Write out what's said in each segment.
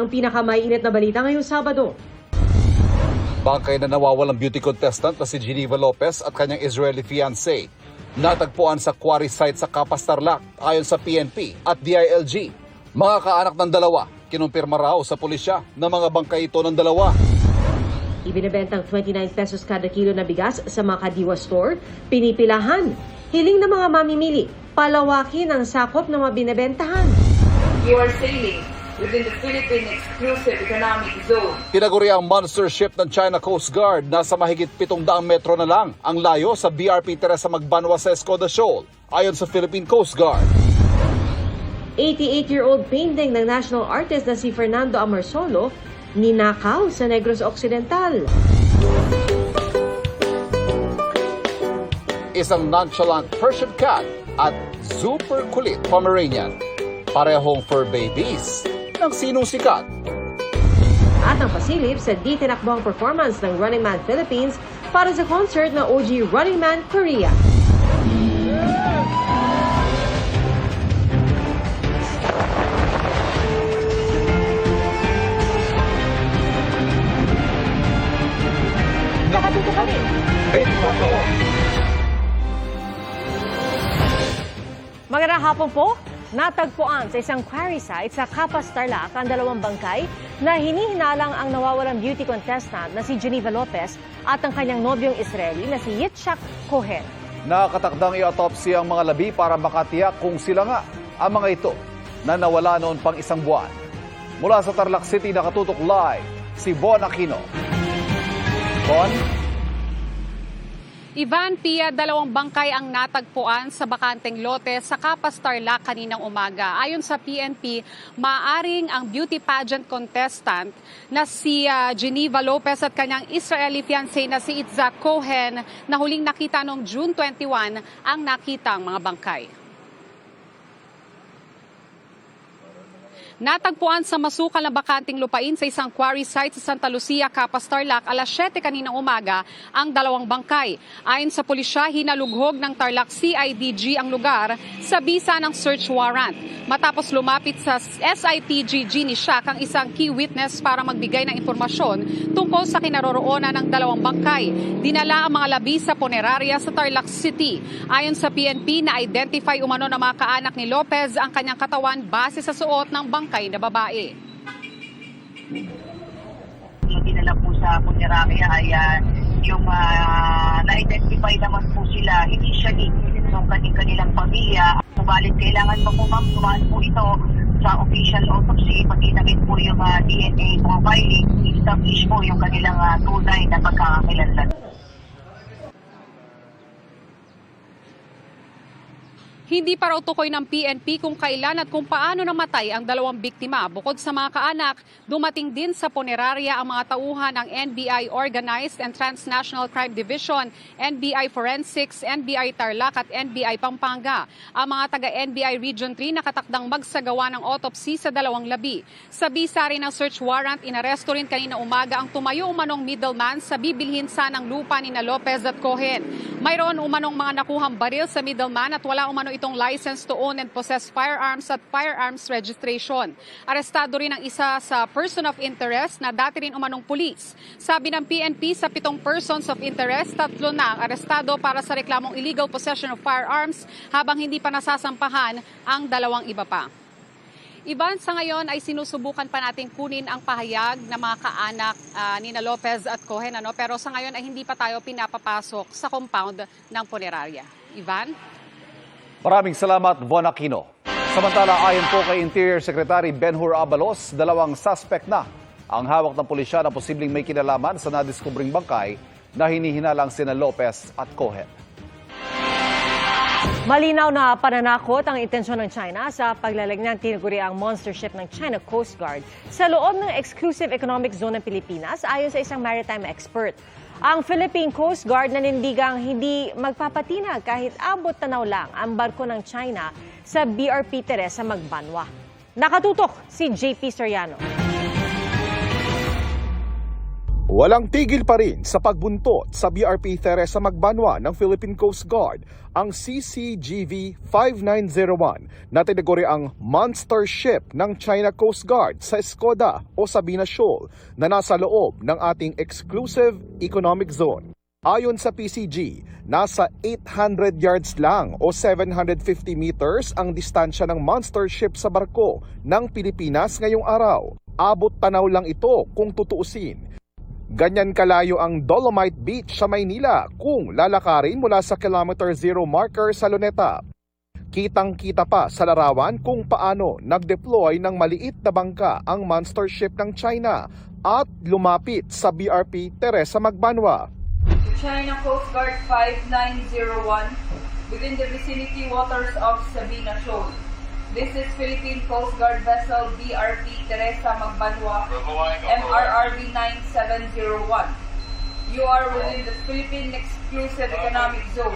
ang pinakamainit na balita ngayong Sabado. Bangkay na nawawalang beauty contestant na si Geneva Lopez at kanyang Israeli fiancé. Natagpuan sa quarry site sa Capas Tarlac ayon sa PNP at DILG. Mga kaanak ng dalawa, kinumpirma raw sa pulisya na mga bangkay ito ng dalawa. Ibinebentang 29 pesos kada kilo na bigas sa mga Kadiwa store, pinipilahan. Hiling ng mga mamimili, palawakin ang sakop na mabinebentahan. You are sailing within the Philippine Exclusive Economic Zone. Tinaguri ang monster ship ng China Coast Guard na sa mahigit 700 metro na lang ang layo sa BRP Teresa Magbanwa sa Escoda Shoal, ayon sa Philippine Coast Guard. 88-year-old painting ng national artist na si Fernando Amorsolo, ninakaw sa Negros Occidental. Isang nonchalant Persian cat at super kulit Pomeranian. Parehong fur babies ng sinong sikat. At ang pasilip sa di tinakbong performance ng Running Man Philippines para sa concert ng OG Running Man Korea. Nakatuto kami. Magandang hapon po. Natagpuan sa isang quarry site sa Capas Tarlac ang dalawang bangkay na hinihinalang ang nawawalang beauty contestant na si Geneva Lopez at ang kanyang nobyong Israeli na si Yitzhak Cohen. Nakatakdang i-autopsy ang mga labi para makatiyak kung sila nga ang mga ito na nawala noon pang isang buwan. Mula sa Tarlac City, nakatutok live si Bon Aquino. Bon? Ivan, Pia, dalawang bangkay ang natagpuan sa bakanteng lote sa Capas Tarlac kaninang umaga. Ayon sa PNP, maaring ang beauty pageant contestant na si Geneva Lopez at kanyang Israeli fiancé na si Yitzhak Cohen na huling nakita noong June 21 ang nakitang mga bangkay. Natagpuan sa masukal na bakanting lupain sa isang quarry site sa Santa Lucia, Capas Tarlac, alas 7 kaninang umaga ang dalawang bangkay. Ayon sa pulisya, hinalughog ng Tarlac CIDG ang lugar sa bisa ng search warrant. Matapos lumapit sa SITG Ginishak ang isang key witness para magbigay ng impormasyon tungkol sa kinaroroonan ng dalawang bangkay. Dinala ang mga labi sa punerarya sa Tarlac City. Ayon sa PNP, na-identify umano ng mga kaanak ni Lopez ang kanyang katawan base sa suot ng bangkay na babae. Yung dinala po sa punerarya ay yung na-identify naman po sila initially ng kanilang pamilya. Subalit kailangan pa po ma'am tumaan po ito sa official autopsy pati na rin po yung DNA profiling, establish po yung kanilang tunay na pagkakakilanlan. Hindi pa raw tukoy ng PNP kung kailan at kung paano namatay ang dalawang biktima. Bukod sa mga kaanak, dumating din sa punerarya ang mga tauhan ng NBI Organized and Transnational Crime Division, NBI Forensics, NBI Tarlac at NBI Pampanga. Ang mga taga-NBI Region 3 nakatakdang magsagawa ng autopsy sa dalawang labi. Sa bisa rin ng search warrant, inaresto rin kanina umaga ang tumayo umanong middleman sa bibilhin sanang lupa ni na Lopez at Cohen. Mayroon umanong mga nakuhang baril sa middleman at wala umano itong license to own and possess firearms at firearms registration. Arestado rin ang isa sa person of interest na dati rin umanong pulis. Sabi ng PNP, sa 7 persons of interest, 3 na ang arestado para sa reklamong illegal possession of firearms habang hindi pa nasasampahan ang 2 iba pa. Ivan, sa ngayon ay sinusubukan pa natin kunin ang pahayag ng mga kaanak ni na Lopez at Cohen, pero sa ngayon ay hindi pa tayo pinapapasok sa compound ng punerarya. Ivan? Maraming salamat, Bon Aquino. Samantala, ayon po kay Interior Secretary Benhur Abalos, 2 suspect na ang hawak ng pulisya na posibleng may kinalaman sa nadiskubring bangkay na hinihinalang sina Lopez at Cohen. Malinaw na pananakot ang intensyon ng China sa paglalag ng tinaguriang monster ship ng China Coast Guard sa loob ng exclusive economic zone ng Pilipinas ayon sa isang maritime expert. Ang Philippine Coast Guard nanindigang hindi magpapatinag kahit abot tanaw lang ang barko ng China sa BRP Teresa Magbanwa. Nakatutok si JP Soriano. Walang tigil pa rin sa pagbuntot sa BRP Teresa Magbanwa ng Philippine Coast Guard ang CCGV 5901 na tinaguri ang monster ship ng China Coast Guard sa Escoda o Sabina Shoal na nasa loob ng ating exclusive economic zone. Ayon sa PCG, nasa 800 yards lang o 750 meters ang distansya ng monster ship sa barko ng Pilipinas ngayong araw. Abot tanaw lang ito kung tutuusin. Ganyan kalayo ang Dolomite Beach sa Maynila kung lalakarin mula sa kilometer zero marker sa Luneta. Kitang-kita pa sa larawan kung paano nag-deploy ng maliit na bangka ang monster ship ng China at lumapit sa BRP Teresa Magbanwa. China Coast Guard 5901 within the vicinity waters of Sabina Shoal. This is Philippine Coast Guard vessel BRP Teresa Magbanwa, MRRB 9701. You are within the Philippine Exclusive Economic Zone.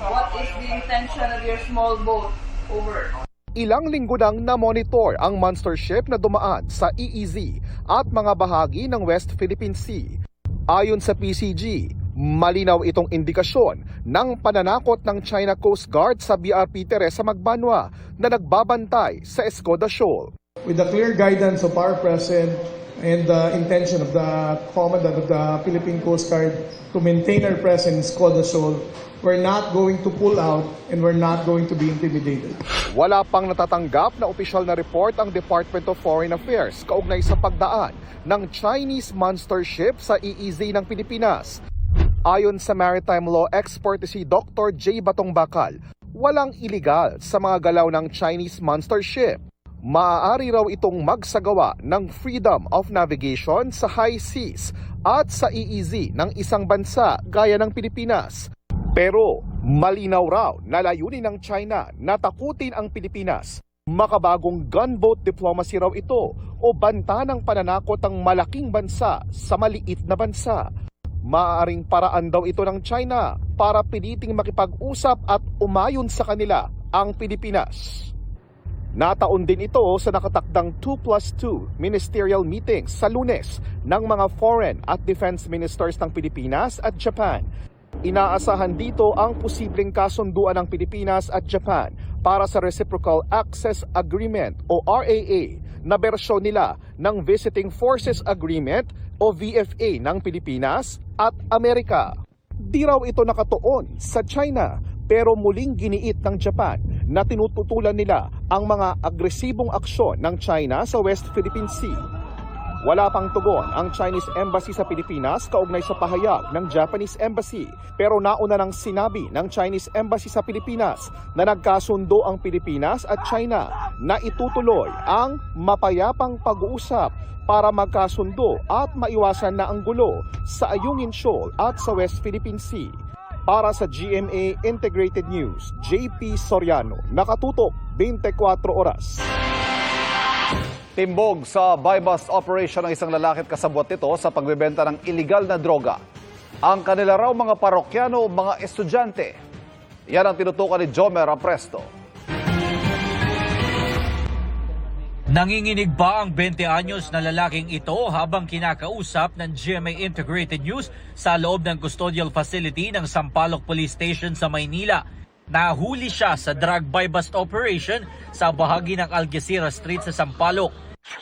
What is the intention of your small boat? Over. Ilang linggo nang na-monitor ang monster ship na dumaan sa EEZ at mga bahagi ng West Philippine Sea. Ayon sa PCG, malinaw itong indikasyon ng pananakot ng China Coast Guard sa BRP Teresa Magbanwa na nagbabantay sa Escoda Shoal. With the clear guidance of our President and the intention of the Commandant of the Philippine Coast Guard to maintain our presence in Escoda Shoal, we're not going to pull out and we're not going to be intimidated. Wala pang natatanggap na opisyal na report ang Department of Foreign Affairs kaugnay sa pagdaan ng Chinese monster ship sa EEZ ng Pilipinas. Ayon sa maritime law expert si Dr. J. Batong Bakal, walang iligal sa mga galaw ng Chinese monster ship. Maaari raw itong magsagawa ng freedom of navigation sa high seas at sa EEZ ng isang bansa gaya ng Pilipinas. Pero malinaw raw na layunin ng China na takutin ang Pilipinas. Makabagong gunboat diplomacy raw ito o banta ng pananakot ang malaking bansa sa maliit na bansa. Maaaring paraan daw ito ng China para piliting makipag-usap at umayon sa kanila ang Pilipinas. Nataon din ito sa nakatakdang 2+2 ministerial meetings sa Lunes ng mga foreign at defense ministers ng Pilipinas at Japan. Inaasahan dito ang posibleng kasunduan ng Pilipinas at Japan para sa Reciprocal Access Agreement o RAA na bersyon nila ng Visiting Forces Agreement o VFA ng Pilipinas at Amerika. Di raw ito nakatuon sa China pero muling giniit ng Japan na tinututulan nila ang mga agresibong aksyon ng China sa West Philippine Sea. Wala pang tugon ang Chinese Embassy sa Pilipinas kaugnay sa pahayag ng Japanese Embassy. Pero nauna nang sinabi ng Chinese Embassy sa Pilipinas na nagkasundo ang Pilipinas at China na itutuloy ang mapayapang pag-uusap para magkasundo at maiwasan na ang gulo sa Ayungin Shoal at sa West Philippine Sea. Para sa GMA Integrated News, JP Soriano, nakatutok 24 oras. Timbog sa buy-bust operation ng isang lalaki at kasabwat nito sa pagbebenta ng iligal na droga. Ang kanila raw mga parokyano o mga estudyante. Yan ang tinutukan ni Jomer Apresto. Nanginginig ba ang 20 anyos na lalaking ito habang kinakausap ng GMA Integrated News sa loob ng custodial facility ng Sampaloc Police Station sa Maynila? Nahuli siya sa drug buy-bust operation sa bahagi ng Algeciras Street sa Sampaloc.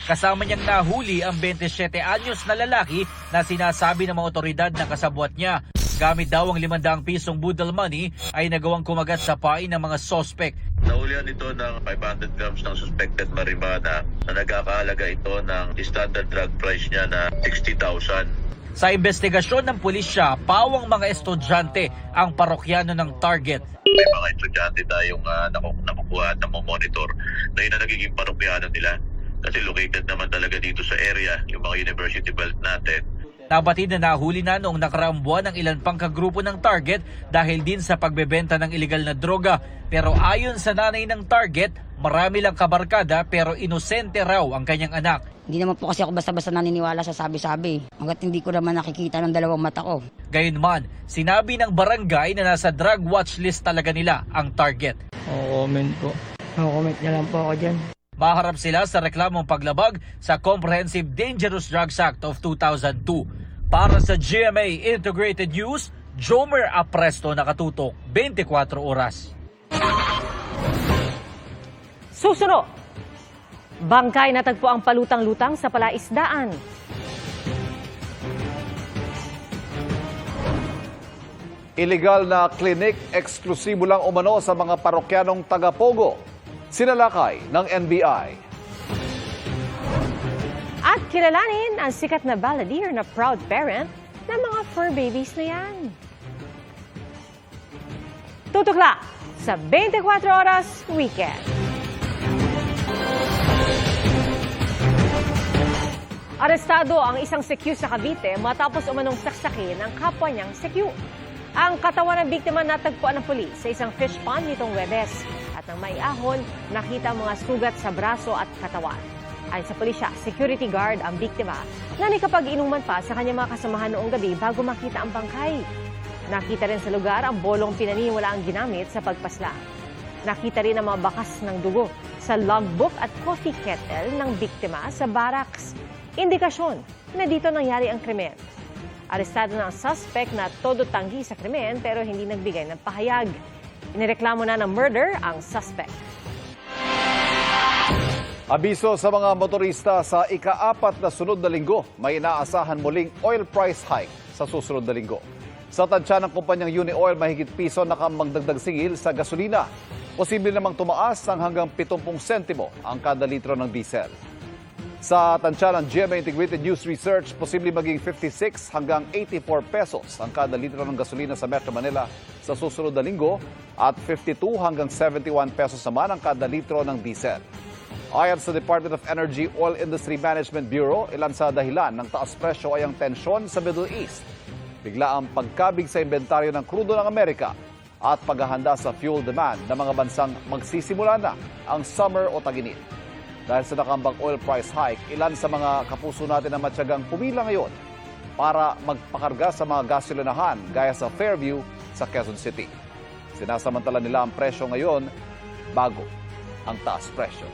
Kasama niyang nahuli ang 27 anyos na lalaki na sinasabi ng mga otoridad na kasabwat niya. Gamit daw ang 500 pisong boodle money ay nagawang kumagat sa pain ng mga sospek. Nahulihan ito ng 500 grams ng suspected marijuana na nagkakahalaga ito ng standard drug price niya na 60,000. Sa investigasyon ng pulisya, pawang mga estudyante ang parokyano ng target. May mga estudyante tayong nakukuha at namomonitor na yun ang nagiging parokyano nila. Kasi located naman talaga dito sa area, yung mga university belt natin. Nabatid na nahuli na noong nakaraang buwan ng ilan pang kagrupo ng target dahil din sa pagbebenta ng iligal na droga. Pero ayon sa nanay ng target, marami lang kabarkada pero inosente raw ang kanyang anak. Hindi naman po kasi ako basta-basta naniniwala sa sabi-sabi. Hanggat hindi ko naman nakikita ng dalawang mata ko. Gayunman, sinabi ng barangay na nasa drug watch list talaga nila ang target. No-comment po. No-comment na lang po ako dyan. Maharap sila sa reklamong paglabag sa Comprehensive Dangerous Drugs Act of 2002. Para sa GMA Integrated News, Jomer Apresto nakatutok 24 oras. Susunod, bangkay natagpo ang palutang-lutang sa palaisdaan. Illegal na klinik, eksklusibo lang umano sa mga parokyanong taga-Pogo. Sinalakay ng NBI. At kilalanin ang sikat na balladeer na proud parent ng mga fur babies na yan. Tutukla sa 24 Oras Weekend. Arestado ang isang CQ sa Cavite matapos umanong saksakin ang kapwa niyang CQ. Ang katawan ng biktima natagpuan ng pulis sa isang fish pond nitong Webes. At nang maiahon, nakita ang mga sugat sa braso at katawan. Ayon sa pulisya, security guard ang biktima na nakapag-inuman pa sa kanyang mga kasamahan noong gabi bago makita ang bangkay. Nakita rin sa lugar ang bolong pinaniniwala ang ginamit sa pagpaslang. Nakita rin ang mga bakas ng dugo sa logbook at coffee kettle ng biktima sa barracks. Indikasyon na dito nangyari ang krimen. Arestado na ang suspect na todo tanggi sa krimen pero hindi nagbigay ng pahayag. Inireklamo na ng murder ang suspect. Abiso sa mga motorista sa ika-4 na sunod na linggo, may inaasahan muling oil price hike sa susunod na linggo. Sa tansya ng kumpanyang Uni-Oil, mahigit piso nakamagdagdag singil sa gasolina. Posible namang tumaas ang hanggang 70 sentimo ang kada litro ng diesel. Sa tansya ng GMA Integrated News Research, posible maging 56 hanggang 84 pesos ang kada litro ng gasolina sa Metro Manila sa susunod na linggo at 52 hanggang 71 pesos naman ang kada litro ng diesel. Ayon sa Department of Energy Oil Industry Management Bureau, ilan sa dahilan ng taas presyo ay ang tensyon sa Middle East, bigla ang pagkabig sa inventaryo ng krudo ng Amerika at paghahanda sa fuel demand ng mga bansang magsisimula na ang summer o tag-init. Dahil sa nakambang oil price hike, ilan sa mga kapuso natin ang matyagang pumila ngayon para magpakarga sa mga gasolinahan gaya sa Fairview sa Quezon City. Sinasamantala nila ang presyo ngayon bago ang taas presyo.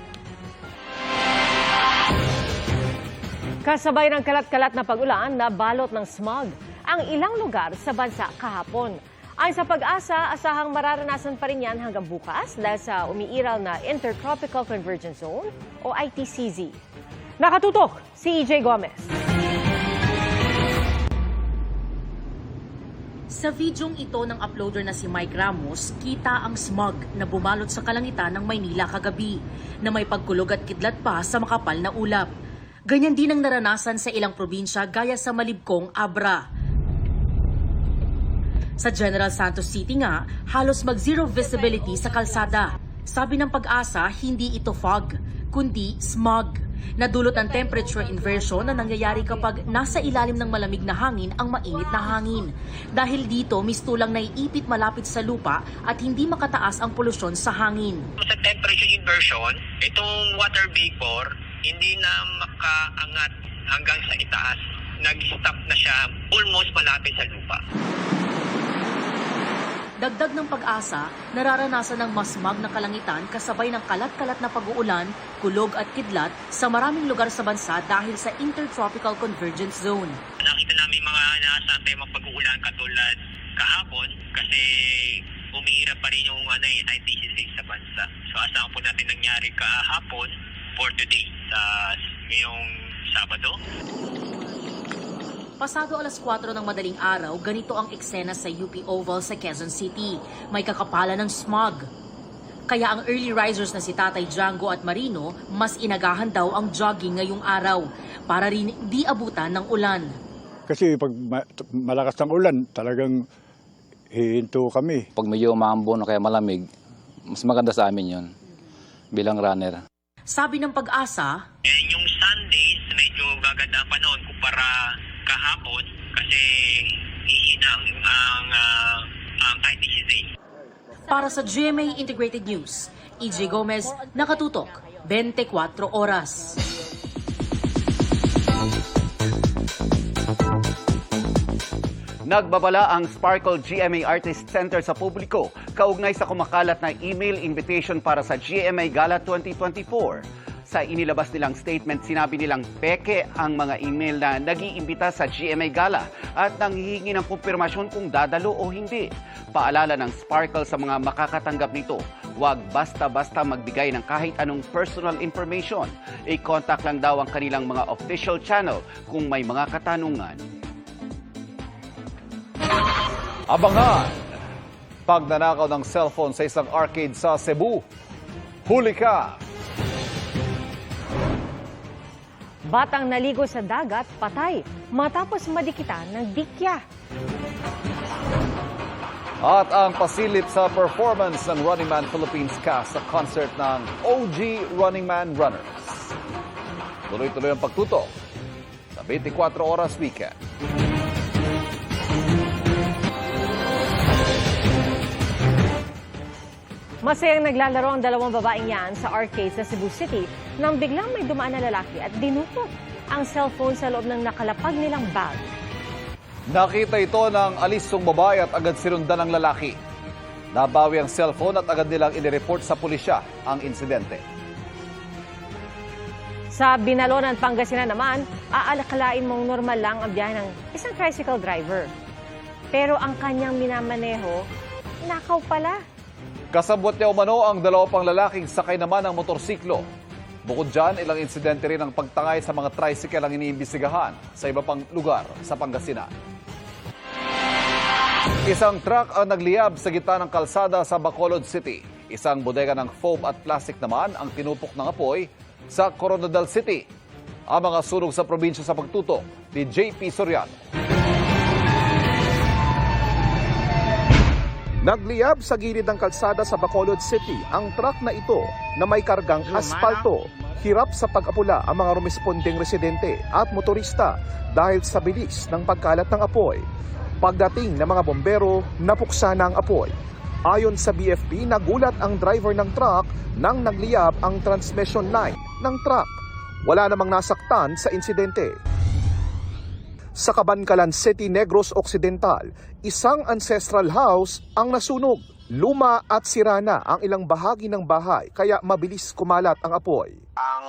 Kasabay ng kalat-kalat na pag-ulan na balot ng smog ang ilang lugar sa bansa kahapon. Ayon sa Pag-asa, asahang mararanasan pa rin yan hanggang bukas dahil sa umiiral na Intertropical Convergence Zone o ITCZ. Nakatutok si EJ Gomez. Sa videong ito ng uploader na si Mike Ramos, kita ang smog na bumalot sa kalangitan ng Maynila kagabi na may pagkulog at kidlat pa sa makapal na ulap. Ganyan din ang naranasan sa ilang probinsya gaya sa Malibkong, Abra. Sa General Santos City nga, halos mag-zero visibility sa kalsada. Sabi ng Pag-asa, hindi ito fog, kundi smog. Nadulot ang temperature inversion na nangyayari kapag nasa ilalim ng malamig na hangin ang mainit na hangin. Dahil dito, mistulang naiipit malapit sa lupa at hindi makataas ang polusyon sa hangin. Sa temperature inversion, itong water vapor hindi na makaangat hanggang sa itaas. Nag-stop na siya almost malapit sa lupa. Dagdag ng Pag-asa, nararanasan ng masmag na kalangitan kasabay ng kalat-kalat na pag-uulan, kulog at kidlat sa maraming lugar sa bansa dahil sa Intertropical Convergence Zone. Nakita namin mga nasa tema pag-uulan katulad kahapon kasi umiirap pa rin yung ITCZ sa bansa. So asahan po natin nangyari kahapon for today sa ngayong Sabado. Pasado alas 4 ng madaling araw, ganito ang eksena sa UP Oval sa Quezon City. May kakapalan ng smog. Kaya ang early risers na si Tatay Django at Marino, mas inagahan daw ang jogging ngayong araw para rin di abutan ng ulan. Kasi pag malakas ng ulan, talagang hihinto kami. Pag medyo maambon o kaya malamig, mas maganda sa amin yon bilang runner. Sabi ng Pag-asa, yung Sundays medyo gaganda pa noon kumpara kahapon kasi hihina ang ITCZ. Para sa GMA Integrated News, EJ Gomez, nakatutok, 24 oras. Nagbabala ang Sparkle GMA Artist Center sa publiko kaugnay sa kumakalat na email invitation para sa GMA Gala 2024. Sa inilabas nilang statement, sinabi nilang peke ang mga email na nag-iimbita sa GMA Gala at nanghihingi ng kumpirmasyon kung dadalo o hindi. Paalala ng Sparkle sa mga makakatanggap nito, huwag basta-basta magbigay ng kahit anong personal information. I-contact lang daw ang kanilang mga official channel kung may mga katanungan. Abangan! Pagnanakaw ng cellphone sa isang arcade sa Cebu. Huli ka! Batang naligo sa dagat, patay, matapos madikitan ng dikya. At ang pasilip sa performance ng Running Man Philippines cast sa concert ng OG Running Man Runners. Tuloy-tuloy ang pagtutok sa 24 Oras Weekend. Masayang naglalaro ang dalawang babaeng yan sa arcade sa Cebu City nang biglang may dumaan na lalaki at dinukot ang cellphone sa loob ng nakalapag nilang bag. Nakita ito ng alisong babae at agad sinundan ng lalaki. Nabawi ang cellphone at agad nilang inireport sa pulisya ang insidente. Sa Binalonan, Pangasinan naman, aalakalain mong normal lang ang biyahe ng isang tricycle driver. Pero ang kanyang minamaneho, nakaw pala. Kasabot niya umano ang dalawa pang lalaking sakay naman ng motorsiklo. Bukod dyan, ilang insidente rin ang pagtangay sa mga tricycle ang iniimbestigahan sa iba pang lugar sa Pangasinan. Isang truck ang nagliyab sa gitna ng kalsada sa Bacolod City. Isang bodega ng foam at plastic naman ang tinupok ng apoy sa Coronadal City. Ang mga sunog sa probinsya sa pagtutok ni JP Soriano. Nagliyab sa gilid ng kalsada sa Bacolod City ang truck na ito na may kargang aspalto. Hirap sa pag-apula ang mga rumespondeng residente at motorista dahil sa bilis ng pagkalat ng apoy. Pagdating ng mga bombero, napuksa na ang apoy. Ayon sa BFP, nagulat ang driver ng truck nang nagliyab ang transmission line ng truck. Wala namang nasaktan sa insidente. Sa Cabancalan City, Negros Occidental, isang ancestral house ang nasunog. Luma at sira na ang ilang bahagi ng bahay kaya mabilis kumalat ang apoy. Ang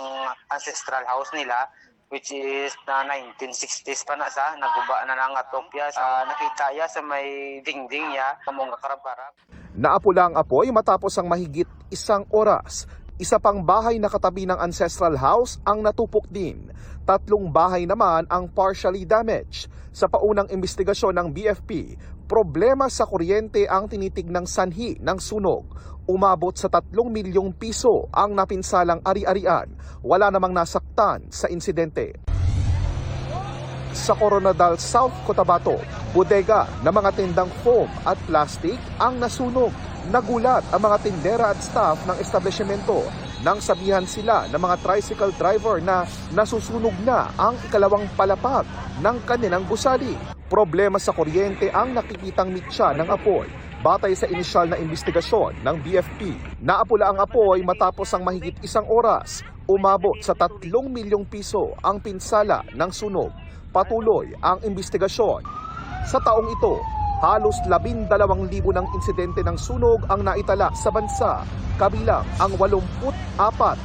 ancestral house nila, which is na 1960s pa na sa, naguba na ng atopya. Nakita ya sa may dingding ya, sa mga karab-karab. Naapula ang apoy matapos ang mahigit isang oras. Isa pang bahay na katabi ng ancestral house ang natupok din. 3 bahay naman ang partially damaged. Sa paunang investigasyon ng BFP, problema sa kuryente ang tinitignang sanhi ng sunog. Umabot sa 3 milyong piso ang napinsalang ari-arian. Wala namang nasaktan sa insidente. Sa Coronadal South Cotabato, bodega na mga tindang foam at plastic ang nasunog. Nagulat ang mga tindera at staff ng establishmento nang sabihan sila ng mga tricycle driver na nasusunog na ang ikalawang palapag ng kanilang gusali. Problema sa kuryente ang nakikitang mitya ng apoy. Batay sa inisyal na investigasyon ng BFP, naapula ang apoy matapos ang mahigit 1 oras. Umabot sa 3 milyong piso ang pinsala ng sunog. Patuloy ang investigasyon. Sa taong ito, halos 12,000 ng insidente ng sunog ang naitala sa bansa, kabilang ang 84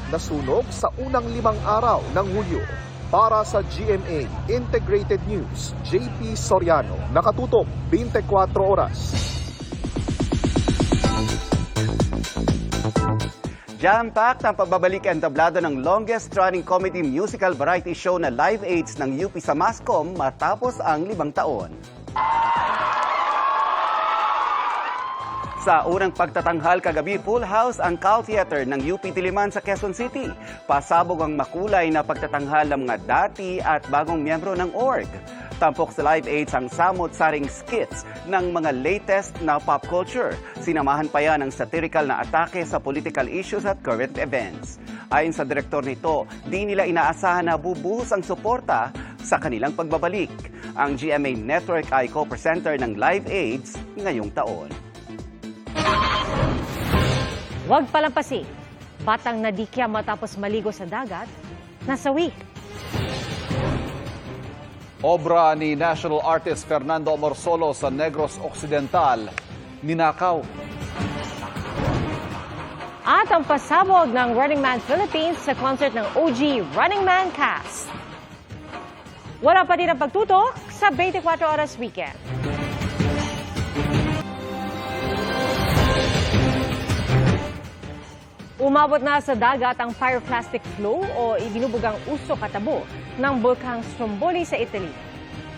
na sunog sa unang 5 araw ng Hulyo. Para sa GMA Integrated News, JP Soriano, nakatutok 24 oras. Jam-packed ang pagbabalik entablado ng longest-running comedy musical variety show na Live Aids ng UP sa Mascom matapos ang 5 taon. Sa unang pagtatanghal kagabi, full house ang Cal Theater ng UP Diliman sa Quezon City. Pasabog ang makulay na pagtatanghal ng mga dati at bagong miyembro ng org. Tampok sa Live Aids ang samot-saring skits ng mga latest na pop culture. Sinamahan pa yan ng satirical na atake sa political issues at current events. Ayon sa direktor nito, di nila inaasahan na bubuhos ang suporta sa kanilang pagbabalik. Ang GMA Network ay co-presenter ng Live Aids ngayong taon. Huwag palampasin. Batang nadikya matapos maligo sa dagat, nasawi. Obra ni national artist Fernando Morsolo sa Negros Occidental, ninakaw. At ang pasabog ng Running Man Philippines sa concert ng OG Running Man cast. Wala pa din ang pagtutok sa 24 Oras Weekend. Umabot na sa dagat ang pyroclastic flow o ibinubugang usok at tabo ng bulkang Stromboli sa Italy.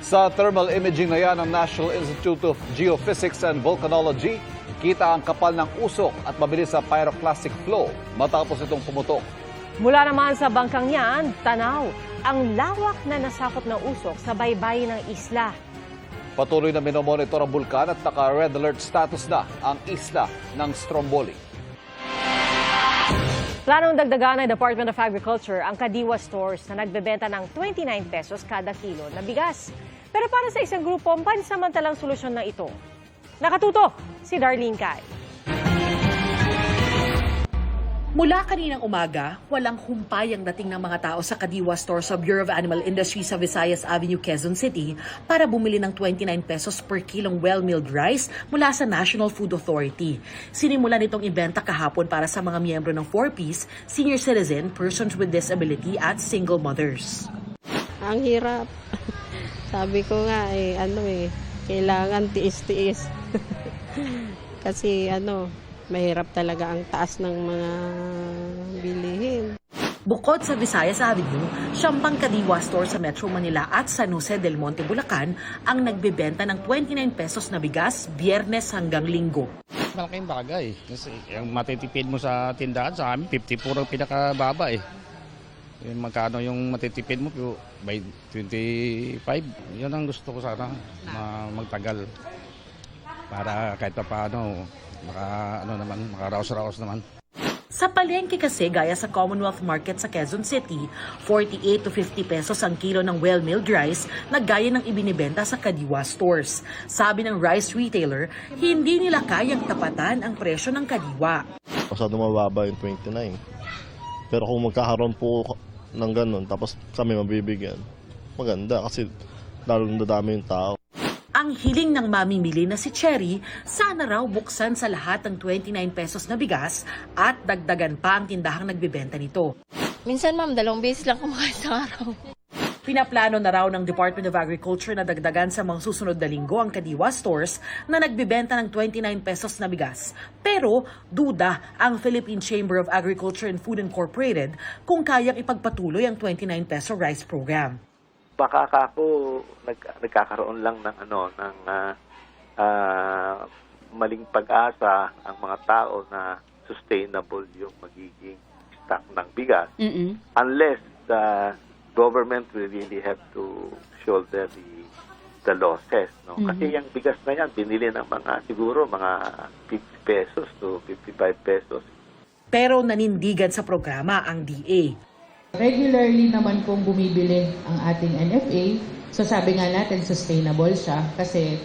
Sa thermal imaging na yan ng National Institute of Geophysics and Volcanology, kita ang kapal ng usok at mabilis sa pyroclastic flow matapos itong pumutok. Mula naman sa bangkang yan, tanaw ang lawak na nasakop na usok sa baybayin ng isla. Patuloy na minomonitor ang bulkan at naka-red alert status na ang isla ng Stromboli. Planong dagdagan ng Department of Agriculture ang Kadiwa stores na nagbebenta ng 29 pesos kada kilo na bigas. Pero para sa isang grupo, pansamantalang solusyon na ito. Nakatutok si Darlene Kai. Mula kaninang umaga, walang humpay ang dating ng mga tao sa Kadiwa store sa Bureau of Animal Industry sa Visayas Avenue, Quezon City para bumili ng 29 pesos per kilong well-milled rice mula sa National Food Authority. Sinimulan itong ibenta kahapon para sa mga miyembro ng 4Ps, senior citizen, persons with disability at single mothers. Ang hirap. Sabi ko nga kailangan tiis-tiis. Kasi mahirap talaga ang taas ng mga bilihin. Bukod sa Visayas Avenue, siyang Kadiwa store sa Metro Manila at San Jose del Monte, Bulacan ang nagbebenta ng 29 pesos na bigas Biyernes hanggang Linggo. Malaking bagay kasi ang matitipid mo sa tindahan sa amin 50 puro pinakababa eh. Magkano yung matitipid mo by 25? Yun ang gusto ko sana magtagal para kahit pa paano makaraos-raos naman. Sa palengke kasi, gaya sa Commonwealth Market sa Quezon City, 48 to 50 pesos ang kilo ng well-milled rice na gaya ng ibinibenta sa Kadiwa stores. Sabi ng rice retailer, hindi nila kayang tapatan ang presyo ng Kadiwa. Masyado mababa yung 29. Pero kung magkakaroon po ng ganun, tapos kami mabibigyan, maganda kasi lalong dadami yung tao. Ang hiling ng mamimili na si Cherry, sana raw buksan sa lahat ng 29 pesos na bigas at dagdagan pa ang tindahang nagbebenta nito. Minsan ma'am, 2 beses lang kumakain sa araw. Pinaplano na raw ng Department of Agriculture na dagdagan sa mga susunod na linggo ang Kadiwa stores na nagbebenta ng 29 pesos na bigas. Pero duda ang Philippine Chamber of Agriculture and Food Incorporated kung kayang ipagpatuloy ang 29 peso rice program. Baka ako nagkakaroon lang ng maling pag-asa ang mga tao na sustainable yung magiging stock ng bigas. Unless the government will really have to shoulder the losses, no? Kasi yung bigas na yan binili ng siguro mga 50 pesos to 55 pesos. Pero nanindigan sa programa ang DA. Regularly naman pong bumibili ang ating NFA. So sabi nga natin, sustainable siya. Kasi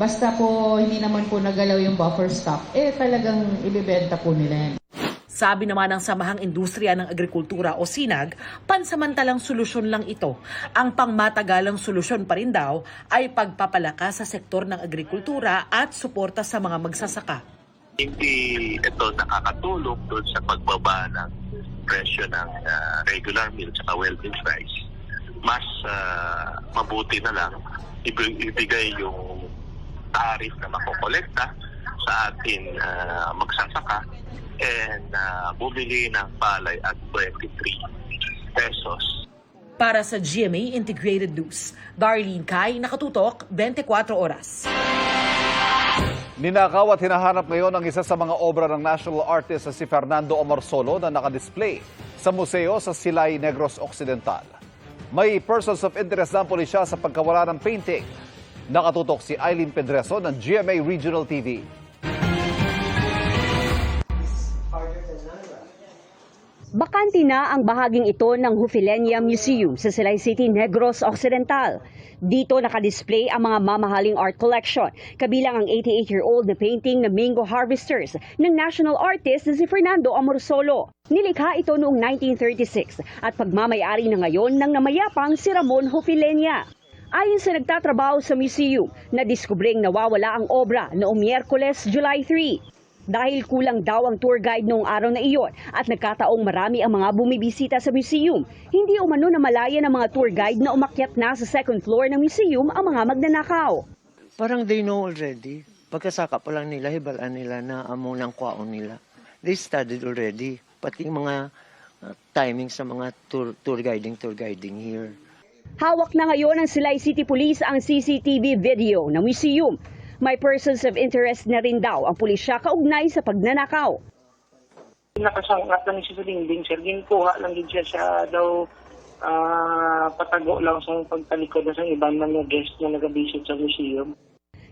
basta po hindi naman po nagalaw yung buffer stock, talagang ibibenta po nila yan. Sabi naman ng Samahang Industriya ng Agrikultura o SINAG, pansamantalang solusyon lang ito. Ang pangmatagalang solusyon pa rin daw ay pagpapalakas sa sektor ng agrikultura at suporta sa mga magsasaka. Hindi ito nakakatulong doon sa pagbaba ng presyo ng regular meal at well-milled rice. Mas mabuti na lang ibigay yung tarif na makokolekta sa ating magsasaka and bumili ng palay at 23 pesos. Para sa GMA Integrated News, Darlene Kai, Nakatutok, 24 Oras. Ninakaw at hinahanap ngayon ang isa sa mga obra ng national artist na si Fernando Omarsolo na nakadisplay sa museo sa Silay, Negros Occidental. May persons of interest na ang pulisya sa pagkawala ng painting. Nakatutok si Eileen Pedreso ng GMA Regional TV. Bakante na ang bahaging ito ng Hufilenia Museum sa Silay City, Negros Occidental. Dito nakadisplay ang mga mamahaling art collection, kabilang ang 88-year-old na painting na Mango Harvesters ng national artist na si Fernando Omarsolo. Nilikha ito noong 1936 at pagmamayari na ngayon ng namayapang si Ramon Hufilenia. Ayon sa nagtatrabaho sa museum, nadiskubring nawawala ang obra noong Miyerkules, July 3. Dahil kulang daw ang tour guide noong araw na iyon at nagkataong marami ang mga bumibisita sa museum, hindi umano na malaya ng mga tour guide na umakyat na sa second floor ng museum ang mga magnanakaw. Parang they know already. Pagkasaka pa lang nila, hibalaan nila na amo ng kwaon nila. They studied already. Pati yung mga timing sa mga tour guiding here. Hawak na ngayon ng Silay City Police ang CCTV video ng museum. May persons of interest na rin daw ang pulisya kaugnay sa pagnanakaw. Nakasangat lang siya sa dingding, sir. Ginkuha lang din siya daw patago lang sa pagtalikod na sa ibang mga guest na nag-visit sa museum.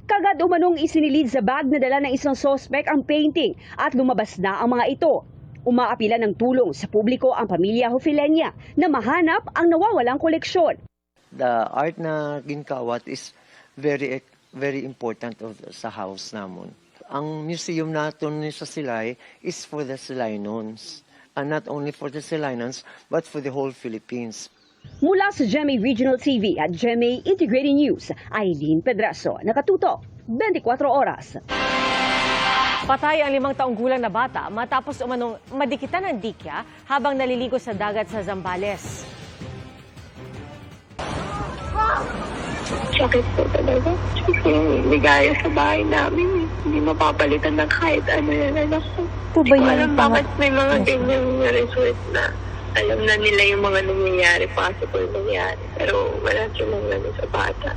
Kagad umanong isinilid sa bag na dala ng isang suspect ang painting at lumabas na ang mga ito. Umaapila ng tulong sa publiko ang pamilya Hofilenya na mahanap ang nawawalang koleksyon. The art na ginkawat is very important sa house namon. Ang museum natin sa Silay is for the Silaynons. And not only for the Silaynons, but for the whole Philippines. Mula sa GMA Regional TV at GMA Integrated News, Aileen Pedraso, nakatutok 24 oras. Patay ang 5 taong gulang na bata matapos umanong madikitan ng dikya habang naliligo sa dagat sa Zambales. Sakit po talaga. Yung ligaya sa bahay namin, hindi mapapalitan ng kahit ano yan, anak ko. Hindi ko alam bakit may mga ganyang resort na alam na nila yung mga nangyayari, possible nangyari. Pero wala silang gano'n sa bata.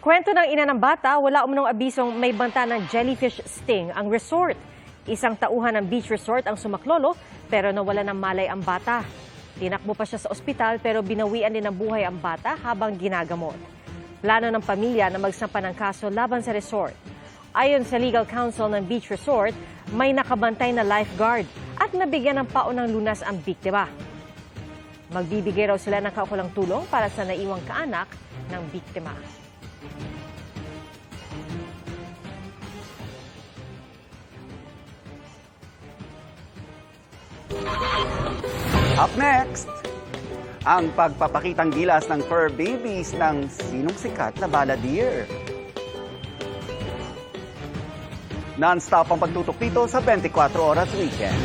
Kwento ng ina ng bata, wala umanong abisong may banta ng jellyfish sting ang resort. Isang tauhan ng beach resort ang sumaklolo pero nawala ng malay ang bata. Tinakbo pa siya sa ospital pero binawian din ng buhay ang bata habang ginagamot. Plano ng pamilya na magsampa ng kaso laban sa resort. Ayon sa legal counsel ng beach resort, may nakabantay na lifeguard at nabigyan ng paunang lunas ang biktima. Magbibigay raw sila ng kaukulang tulong para sa naiwang kaanak ng biktima. Up next, ang pagpapakitang gilas ng fur babies ng sinong sikat na balladeer. Non-stop ang pagtutok dito sa 24 Oras Weekend.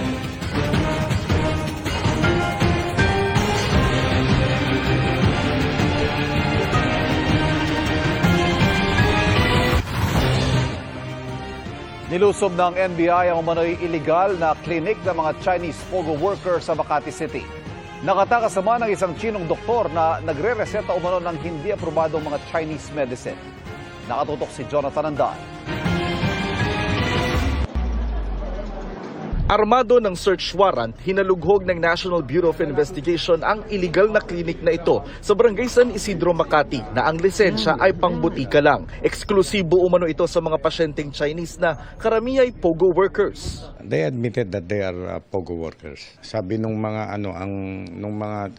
Nilusob ng NBI ang umano'y illegal na klinik ng mga Chinese pogo worker sa Makati City. Nakatakas naman ng isang Chinong doktor na nagre-reseta umano ng hindi aprobadong mga Chinese medicine. Nakatutok si Jonathan Andan. Armado ng search warrant, hinalughog ng National Bureau of Investigation ang illegal na klinik na ito sa Barangay San Isidro, Makati na ang lisensya ay pangbutika lang. Eksklusibo umano ito sa mga pasyenteng Chinese na karamihay pogo workers. They admitted that they are pogo workers. Sabi nung mga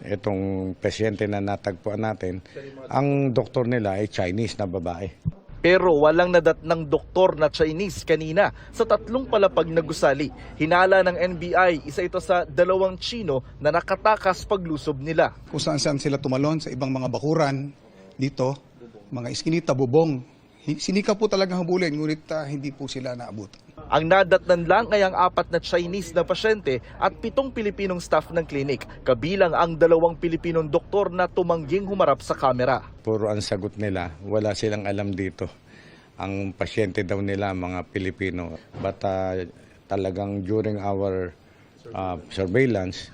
itong pasyente na natagpuan natin, ang doktor nila ay Chinese na babae. Pero walang nadat ng doktor na Chinese kanina sa 3 palapag na gusali. Hinala ng NBI, isa ito sa 2 Chino na nakatakas paglusob nila. Kung saan sila tumalon sa ibang mga bakuran dito, mga iskinita, bubong. Sinika po talagang habulin, ngunit hindi po sila naabot. Ang nadatnan lang ay ang 4 na Chinese na pasyente at 7 Pilipinong staff ng klinik, kabilang ang 2 Pilipinong doktor na tumangging humarap sa kamera. Puro ang sagot nila, wala silang alam dito. Ang pasyente daw nila mga Pilipino. But talagang during our surveillance,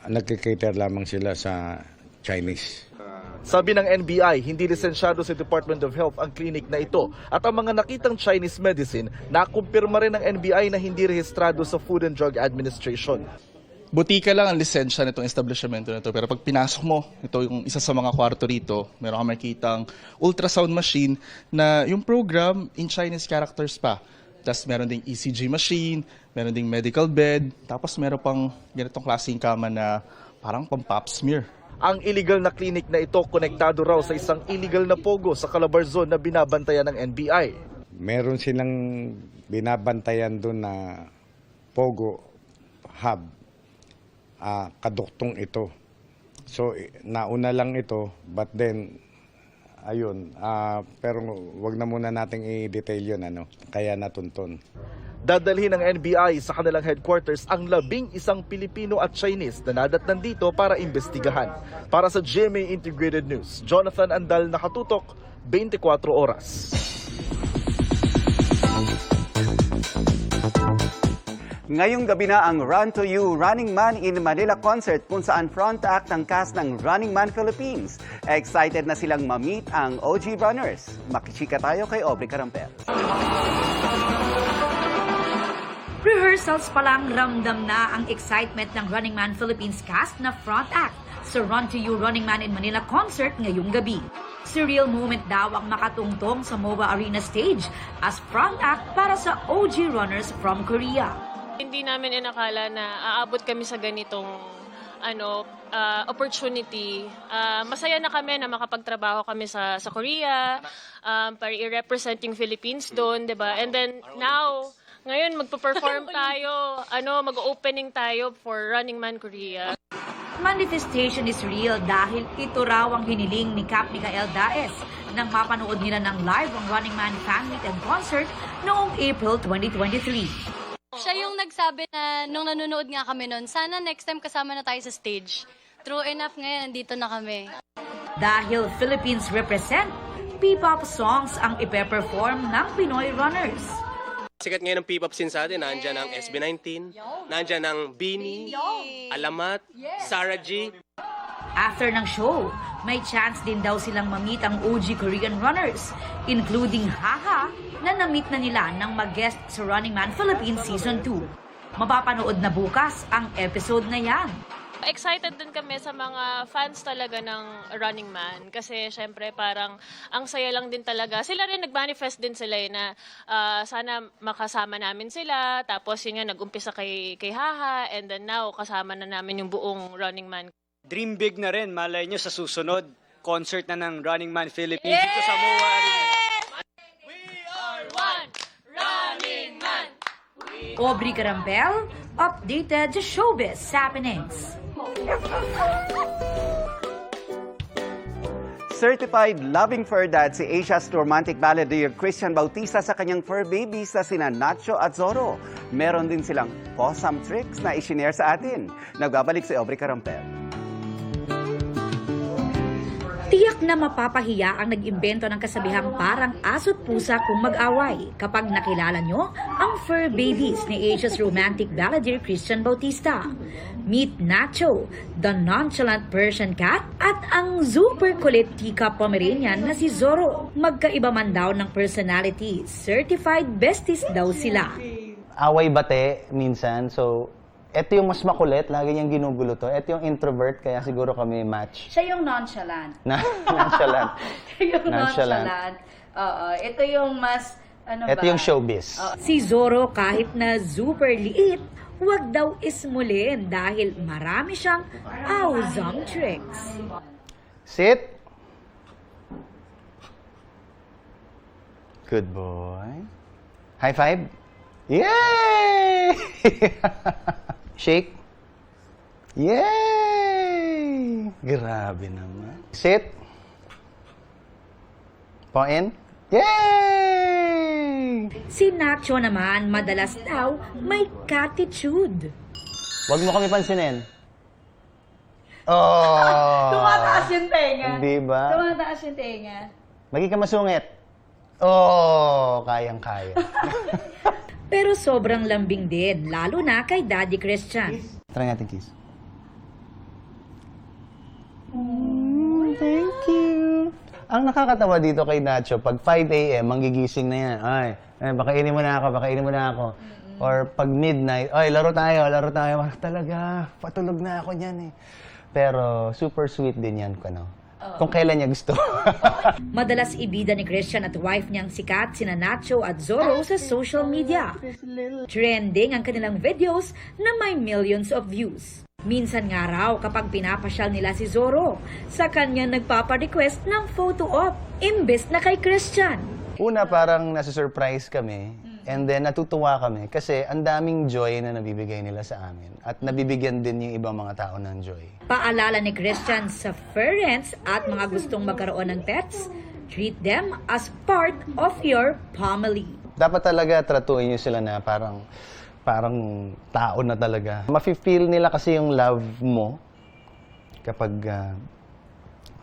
nagkikater lamang sila sa Chinese. Sabi ng NBI, hindi lisensyado sa Department of Health ang klinik na ito at ang mga nakitang Chinese medicine nakumpirma rin ng NBI na hindi rehistrado sa Food and Drug Administration. Butika lang ang lisensya nitong establishmento na ito, pero pag pinasok mo, ito yung isa sa mga kwarto rito, meron ka makikitang ultrasound machine na yung program in Chinese characters pa. Tapos meron ding ECG machine, meron ding medical bed, tapos meron pang ganitong klaseng kama na parang pang-pap smear. Ang illegal na klinik na ito konektado raw sa isang illegal na pogo sa Calabarzon na binabantayan ng NBI. Meron silang binabantayan doon na pogo hub, kaduktong ito. So nauna lang ito, but then Ayun, pero wag na muna nating i-detail yun, kaya natuntun. Dadalhin ng NBI sa kanilang headquarters ang 11 Pilipino at Chinese na nadatnan dito para imbestigahan. Para sa GMA Integrated News, Jonathan Andal, nakatutok, 24 oras. Ngayong gabi na ang Run to You Running Man in Manila concert kung saan front act ang cast ng Running Man Philippines. Excited na silang ma-meet ang OG runners. Makikika tayo kay Aubrey Carampel. Rehearsals pa lang ramdam na ang excitement ng Running Man Philippines cast na front act sa Run to You Running Man in Manila concert ngayong gabi. Surreal moment daw ang makatungtong sa MOA Arena stage as front act para sa OG runners from Korea. Hindi namin inakala na aabot kami sa ganitong opportunity. Masaya na kami na makapagtrabaho kami sa Korea para i-represent yung Philippines doon, 'di ba? And then now, ngayon magpo-perform tayo, mag-opening tayo for Running Man Korea. Manifestation is real dahil ito raw ang hiniling ni Cap Mikael Daes nang mapanood nila ng live ang Running Man fan meet and concert noong April 2023. Siya yung nagsabi na nung nanonood nga kami noon, sana next time kasama na tayo sa stage. True enough ngayon, nandito na kami. Dahil Philippines represent, P-pop songs ang ipe-perform ng Pinoy runners. Sikat ngayon ng P-pop scene sa atin, nandiyan ang SB19, nandiyan ang Bini, Alamat, Sarah G. After ng show, may chance din daw silang ma-meet ang OG Korean runners, including Haha, na na-meet na nila nang mag-guest sa Running Man Philippines Season 2. Mapapanood na bukas ang episode na yan. Excited din kami sa mga fans talaga ng Running Man kasi syempre parang ang saya lang din talaga. Sila rin nag-manifest din sila na sana makasama namin sila. Tapos yun nga nag-umpisa kay Haha and then now kasama na namin yung buong Running Man. Dream big na rin, malay nyo sa susunod, concert na ng Running Man Philippines dito sa MOA Arena. We are one, Running Man! Aubrey Carampel, updated sa showbiz happenings. Certified loving fur dad si Asia's romantic balladeer Christian Bautista sa kanyang fur babies na sina Nacho at Zorro. Meron din silang awesome tricks na i-share sa atin. Nagbabalik si Aubrey Carampel. Tiyak na mapapahiya ang nag-imbento ng kasabihang parang aso't pusa kung mag-away kapag nakilala nyo ang fur babies ni Asia's romantic balladeer Christian Bautista. Meet Nacho, the nonchalant Persian cat, at ang super kulit teacup Pomeranian na si Zorro. Magkaiba man daw ng personality, certified besties daw sila. Away bate minsan, so ito yung mas makulit, lagi niyang ginugulo to. Ito yung introvert, kaya siguro kami match. Siya yung nonchalant. Nonchalant. Siya yung nonchalant. Ito yung mas, ito yung showbiz. Si Zorro kahit na super liit, wag daw ismulin dahil marami siyang awesome tricks. Sit. Good boy. High five. Yay! Shake. Yay! Grabe naman. Sit. Paw in. Yay! Si Nacho naman madalas daw may catitude. Huwag mo kami pansinin. Oh! Tumataas yung tenga. Diba? Tumataas yung tenga. Maging ka masungit. Oh! Kayang-kaya. Pero sobrang lambing din, lalo na kay Daddy Christian. Try natin kiss. Thank you. Ang nakakatawa dito kay Nacho, pag 5 a.m., manggigising na yan. Ay, bakainin mo na ako. Or pag midnight, ay, laro tayo. Talaga, patulog na ako niyan eh. Pero super sweet din yan, kung kailan niya gusto. Madalas ibida ni Christian at wife niyang sikat sina Nacho at Zorro sa social media. Trending ang kanilang videos na may millions of views. Minsan nga raw kapag pinapasyal nila si Zorro, sa kanya nagpapa-request ng photo op, imbes na kay Christian. Una, parang nasa-surprise kami. And then natutuwa kami kasi ang daming joy na nabibigay nila sa amin. At nabibigyan din yung ibang mga tao ng joy. Paalala ni Christian sa parents at mga gustong magkaroon ng pets, Treat them as part of your family. Dapat talaga tratuin nyo sila na parang tao na talaga. Mafe-feel nila kasi yung love mo kapag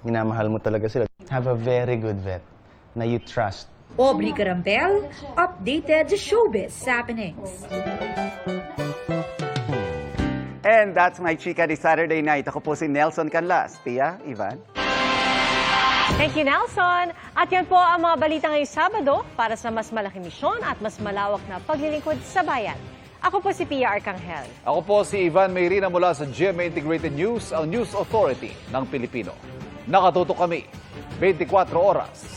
minamahal mo talaga sila. Have a very good vet na you trust. Aubrey Carampel, updated sa showbiz happenings. And that's my chika this Saturday night. Ako po si Nelson Canlas. Tia, Ivan. Thank you, Nelson. At yan po ang mga balita ngayong Sabado para sa mas malaking misyon at mas malawak na paglilingkod sa bayan. Ako po si Pia Arcangel. Ako po si Ivan Mayrina mula sa GMA Integrated News, ang News Authority ng Pilipino. Nakatutok kami 24 oras